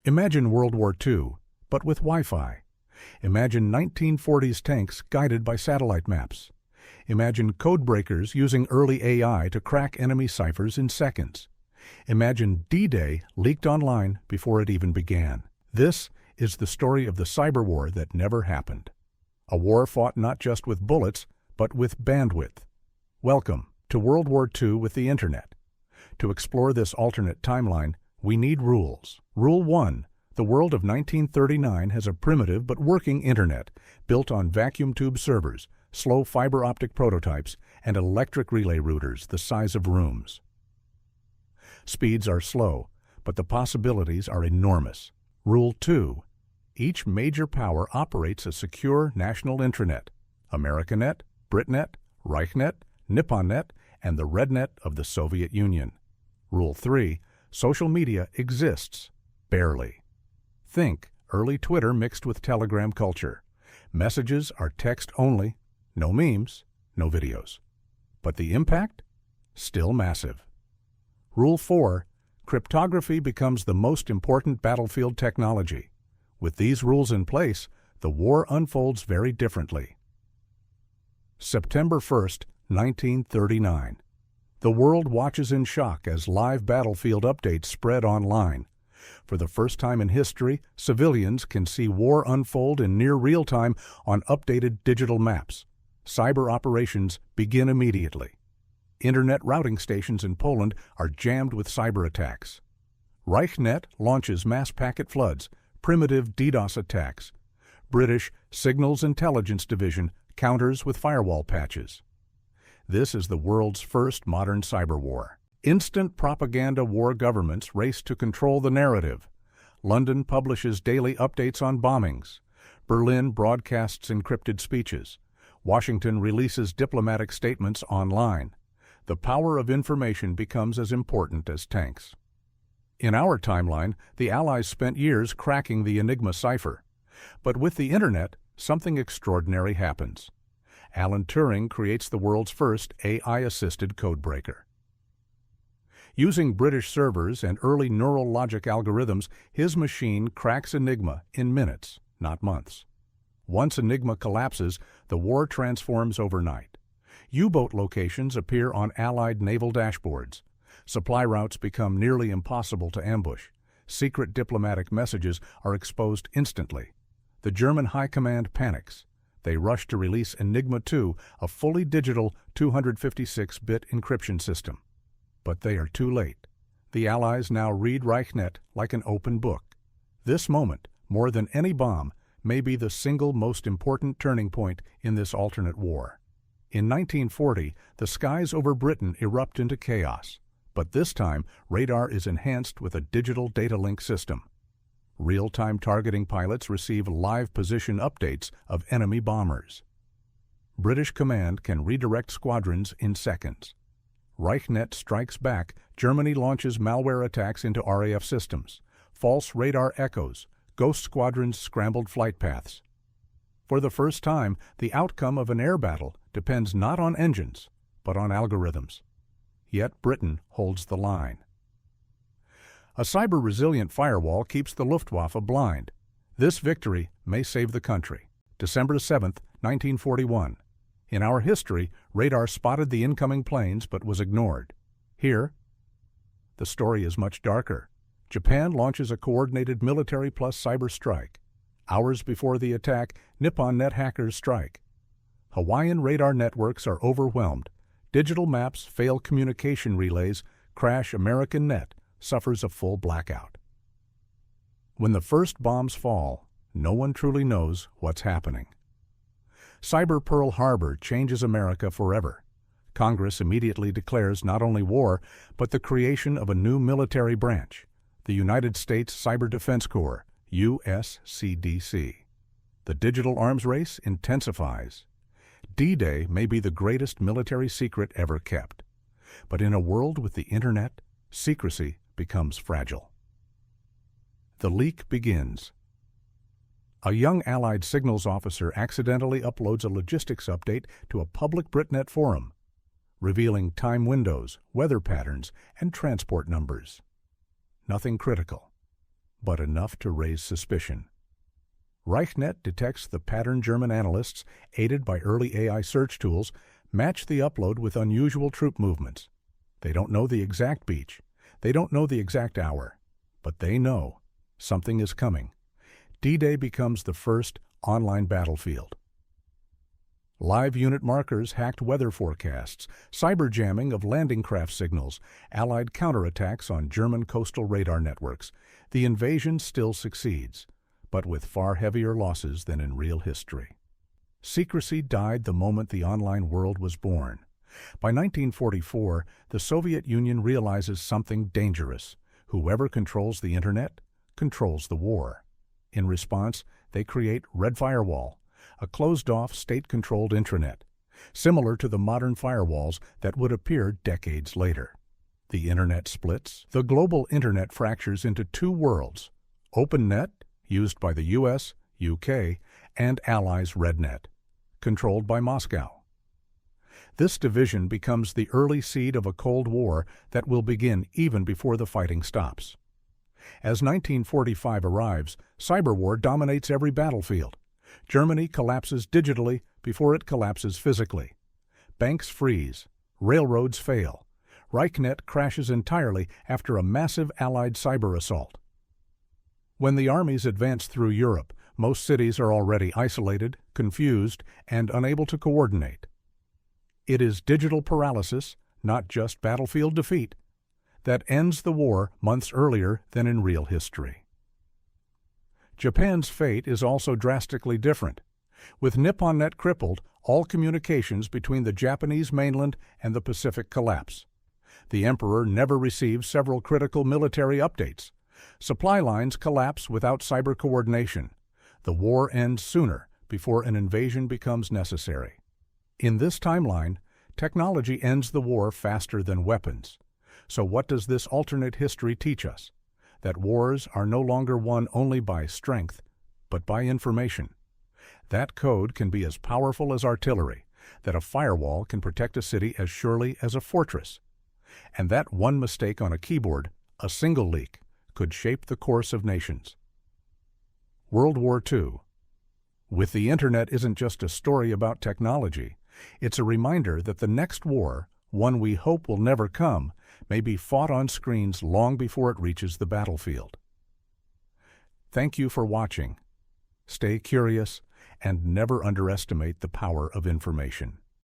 Imagine World War II, but with Wi-Fi. Imagine 1940s tanks guided by satellite maps. Imagine code breakers using early AI to crack enemy ciphers in seconds. Imagine D-Day leaked online before it even began. This is the story of the cyber war that never happened. A war fought not just with bullets, but with bandwidth. Welcome to World War II with the Internet. To explore this alternate timeline, we need rules. Rule 1. The world of 1939 has a primitive but working Internet built on vacuum tube servers, slow fiber optic prototypes, and electric relay routers the size of rooms. Speeds are slow, but the possibilities are enormous. Rule 2. Each major power operates a secure national intranet: Americanet, Britnet, Reichnet, Nipponnet, and the RedNet of the Soviet Union. Rule 3. Social media exists, barely. Think early Twitter mixed with Telegram culture. Messages are text only, no memes, no videos. But the impact? Still massive. Rule 4. Cryptography becomes the most important battlefield technology. With these rules in place, the war unfolds very differently. September 1st, 1939. The world watches in shock as live battlefield updates spread online. For the first time in history, civilians can see war unfold in near real time on updated digital maps. Cyber operations begin immediately. Internet routing stations in Poland are jammed with cyber attacks. Reichnet launches mass packet floods, primitive DDoS attacks. British Signals Intelligence Division counters with firewall patches. This is the world's first modern cyber war. Instant propaganda war governments race to control the narrative. London publishes daily updates on bombings. Berlin broadcasts encrypted speeches. Washington releases diplomatic statements online. The power of information becomes as important as tanks. In our timeline, the Allies spent years cracking the Enigma cipher. But with the Internet, something extraordinary happens. Alan Turing creates the world's first AI-assisted codebreaker. Using British servers and early neural logic algorithms, his machine cracks Enigma in minutes, not months. Once Enigma collapses, the war transforms overnight. U-boat locations appear on Allied naval dashboards. Supply routes become nearly impossible to ambush. Secret diplomatic messages are exposed instantly. The German High Command panics. They rush to release Enigma 2, a fully digital 256-bit encryption system. But they are too late. The Allies now read Reichnet like an open book. This moment, more than any bomb, may be the single most important turning point in this alternate war. In 1940, the skies over Britain erupt into chaos. But this time, radar is enhanced with a digital data link system. Real-time targeting pilots receive live position updates of enemy bombers. British command can redirect squadrons in seconds. Reichnet strikes back. Germany launches malware attacks into RAF systems. False radar echoes. Ghost squadrons scrambled flight paths. For the first time, the outcome of an air battle depends not on engines, but on algorithms. Yet Britain holds the line. A cyber-resilient firewall keeps the Luftwaffe blind. This victory may save the country. December 7, 1941. In our history, radar spotted the incoming planes but was ignored. Here, the story is much darker. Japan launches a coordinated military plus cyber strike. Hours before the attack, Nipponnet hackers strike. Hawaiian radar networks are overwhelmed. Digital maps fail communication relays. Crash American Net suffers a full blackout. When the first bombs fall, no one truly knows what's happening. Cyber Pearl Harbor changes America forever. Congress immediately declares not only war, but the creation of a new military branch, the United States Cyber Defense Corps, USCDC. The digital arms race intensifies. D-Day may be the greatest military secret ever kept. But in a world with the Internet, secrecy becomes fragile. The leak begins. A young Allied signals officer accidentally uploads a logistics update to a public Britnet forum, revealing time windows, weather patterns, and transport numbers. Nothing critical. but enough to raise suspicion. Reichnet detects the pattern German analysts, aided by early AI search tools, match the upload with unusual troop movements. They don't know the exact beach. They don't know the exact hour. But they know something is coming. D-Day becomes the first online battlefield. Live unit markers hacked weather forecasts, cyber jamming of landing craft signals, Allied counterattacks on German coastal radar networks. The invasion still succeeds, but with far heavier losses than in real history. Secrecy died the moment the online world was born. By 1944, the Soviet Union realizes something dangerous. Whoever controls the Internet controls the war. In response, they create Red Firewall, a closed-off, state-controlled intranet, similar to the modern firewalls that would appear decades later. The Internet splits. The global Internet fractures into two worlds: OpenNet, used by the US, UK, and allies RedNet, controlled by Moscow. This division becomes the early seed of a Cold War that will begin even before the fighting stops. As 1945 arrives, cyber war dominates every battlefield. Germany collapses digitally before it collapses physically. Banks freeze. Railroads fail. Reichnet crashes entirely after a massive Allied cyber assault. When the armies advance through Europe, most cities are already isolated, confused, and unable to coordinate. It is digital paralysis, not just battlefield defeat, that ends the war months earlier than in real history. Japan's fate is also drastically different. With NipponNet crippled, all communications between the Japanese mainland and the Pacific collapse. The emperor never receives several critical military updates. Supply lines collapse without cyber coordination. The war ends sooner before an invasion becomes necessary. In this timeline, technology ends the war faster than weapons. So what does this alternate history teach us? That wars are no longer won only by strength, but by information. That code can be as powerful as artillery, that a firewall can protect a city as surely as a fortress. And that one mistake on a keyboard, a single leak, could shape the course of nations. World War II. With the Internet isn't just a story about technology. It's a reminder that the next war, one we hope will never come, may be fought on screens long before it reaches the battlefield. Thank you for watching. Stay curious and never underestimate the power of information.